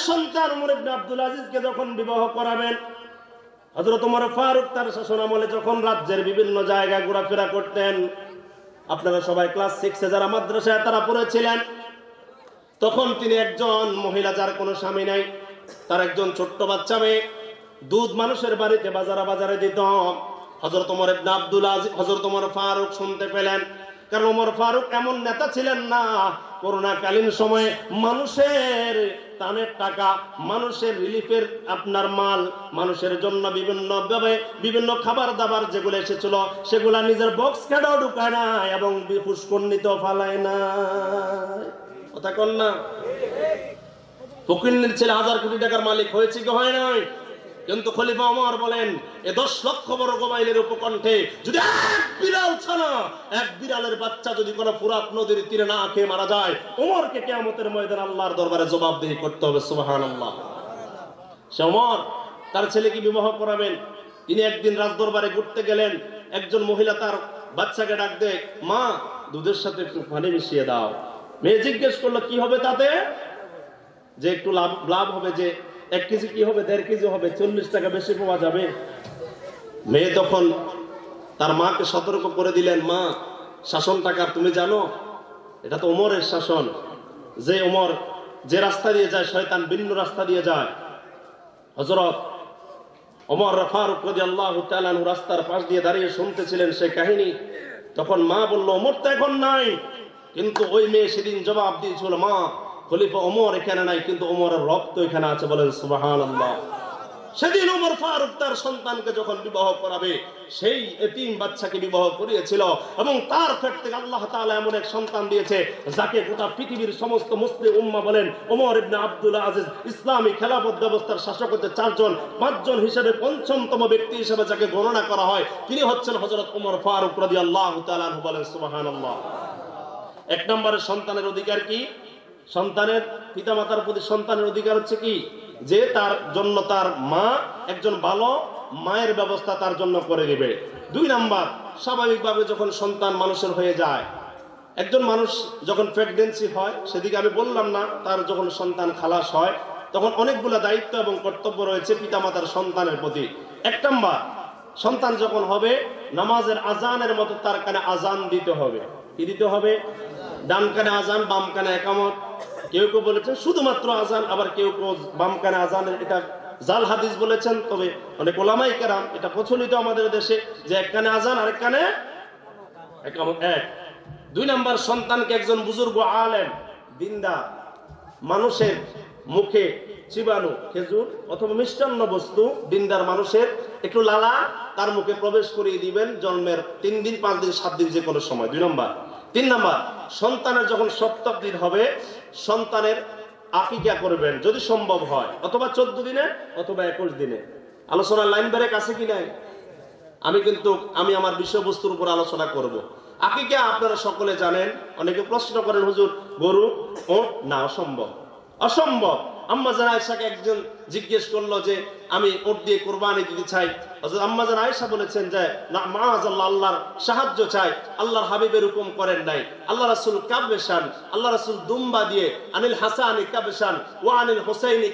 সন্তান ওমর ইবনে আব্দুল আজিজকে যখন বিবাহ করাবেন, হযরত ওমর ফারুক তার শাসনামলে যখন রাজ্যের বিভিন্ন জায়গায় ঘোরাফেরা করতেন, আপনারা সবাই ক্লাস 6-এ যারা মাদ্রাসায় তারা পড়েছিলেন, তখন তিনি একজন মহিলা যার কোনো স্বামী নাই, তার একজন ছোট্ট বাচ্চা মেয়ে দুধ মানুষের বাড়িতে বাজারে দিত। হযরত ওমর ইবনে আব্দুল আজিজ, হযরত ওমর ফারুক শুনতে পেলেন, কারণ ওমর ফারুক এমন নেতা ছিলেন না, করোনাকালীন সময়ে মানুষের দানের টাকা, মানুষের রিলিফের আপনার মাল, মানুষের জন্য বিভিন্ন খাবার দাবার যেগুলো এসেছিল সেগুলা নিজের বক্স কাটাও ঢুকায় না এবং পুষ্করণিত ফালায় না। কথা কন না? ফকিরের ছেলে 1000 কোটি টাকার মালিক হয়েছে কি হয় নাই? কিন্তু খলিফা ওমর বলেন, এ 10 লক্ষ বর্গ মাইলের উপকণ্ঠে যদি এক বিড়াল ছানা, এক বিড়ালের বাচ্চা যদি কোনো ফুরাত নদীর তীরে না খেয়ে মারা যায়, ওমরকে কিয়ামতের ময়দানে আল্লাহর দরবারে জবাবদিহি করতে হবে। সুবহানাল্লাহ। সে ওমর তার ছেলেকে বিবাহ করাবেন। তিনি একদিন রাজদরবারে ঘুরতে গেলেন, একজন মহিলা তার বাচ্চাকে ডাক দেয়, মা দুধের সাথে একটু পানি মিশিয়ে দাও। মেয়ে জিজ্ঞেস করলো, কি হবে তাতে? যে একটু লাভ হবে, যে 1 কেজি কি হবে, 1.5 কেজি হবে, 40 টাকা বেশি পাওয়া যাবে। মেয়ে তখন তার মাকে সতর্ক করে দিলেন, মা শাসন টাকা তুমি জানো, এটা তো ওমরের শাসন, যে ওমর যে রাস্তা দিয়ে যায় শয়তান ভিন্ন রাস্তা দিয়ে যায়। হযরত ওমর ফারুক রাদিয়াল্লাহু তাআলা আনহু রাস্তার পাশ দিয়ে দাঁড়িয়ে শুনতেছিলেন সেই কাহিনী। তখন মা বলল, ওমর তো এখন নাই। কিন্তু ওই মেয়ে সেদিন জবাব দিয়েছিল, মা খলিফা ওমর এখানে নাই, কিন্তু ওমরের রক্ত এখানে আছে। বলেন সুবহানাল্লাহ। সেদিন ওমর ফারুক তার সন্তানকে যখন বিবাহ করাবে, সেই এতিম বাচ্চাকে বিবাহ করিয়েছিল এবং তার পেট থেকে আল্লাহ তাআলা এমন এক সন্তান দিয়েছে যাকে গোটা পৃথিবীর সমস্ত মুসলিম উম্মাহ বলেন, ওমর ইবনে আব্দুল আজিজ ইসলামী খেলাফত ব্যবস্থার শাসক হতে 4 জন, 5 জন হিসেবে 5ম ব্যক্তি হিসেবে যাকে গণনা করা হয় তিনি হচ্ছেন হযরত ওমর ফারুক রাদিয়াল্লাহু তাআলা আনহু। বলেন সুবহানাল্লাহ। 1 নম্বরে সন্তানের অধিকার কি? সন্তানের পিতামাতার প্রতি সন্তানের অধিকার হচ্ছে কি? যে তার জন্য তার মা একজন ভালো মায়ের ব্যবস্থা তার জন্য করে দিবে। 2 নাম্বার, স্বাভাবিকভাবে যখন সন্তান মানুষের হয়ে যায়, একজন মানুষ যখন প্রেগন্যান্সি হয়, সেদিকে আমি বললাম না, তার যখন সন্তান খালাস হয় তখন অনেকগুলো দায়িত্ব এবং কর্তব্য রয়েছে পিতামাতার সন্তানের প্রতি। 1 নাম্বার, সন্তান যখন হবে নামাজের আজানের মতো তার কানে আজান দিতে হবে। কি দিতে হবে? ডান কানে আজান, বাম কানে ইকামত। কেউ কেউ বলেছেন শুধুমাত্র আজান, আবার কেউ কেউ বাম কানে আজানের এটা জাল হাদিস বলেছেন। তবে অনেক ওলামায়ে কেরাম এটা প্রচলিত আমাদের দেশে যে এক কানে আজান আরেক কানে ইকামত। 2 নাম্বার, সন্তানকে একজন বুজুর্গ আলেম দিনদার মানুষের মুখে চিবানো খেজুর অথবা মিষ্টান্ন বস্তু দিনদার মানুষের একটু লালা তার মুখে প্রবেশ করিয়ে দিবেন জন্মের 3 দিন, 5 দিন, 7 দিন, যে কোনো সময়। 2 নাম্বার। 3 নাম্বার, সন্তানের যখন 7 দিন হবে সন্তানের আকিকা করবেন যদি সম্ভব হয়, অথবা 14 দিনে অথবা 21 দিনে। আলোচনার লাইন ব্রেক আছে কি নাই? আমি আমার বিষয়বস্তুর উপর আলোচনা করব। আকিকা আপনারা সকলে জানেন। অনেকে প্রশ্ন করেন, হুজুর গরু ওট না? অসম্ভব। আম্মা জান আয়েশাকে একজন জিজ্ঞেস করলো যে আমি ওট দিয়ে কুরবানি দিতে চাই। হযরত আম্মা জান আয়েশা বলেছেন যে না, মাআযাল্লাহ, আল্লাহর সাহায্য চাই, আল্লাহর হাবিবের হুকুম করেন নাই। আল্লাহ রাসূল কাবশান, আল্লাহ রাসূল দুম্বা দিয়ে, আনিল হাসানি কাবশান ওয়া আনিল হুসাইনি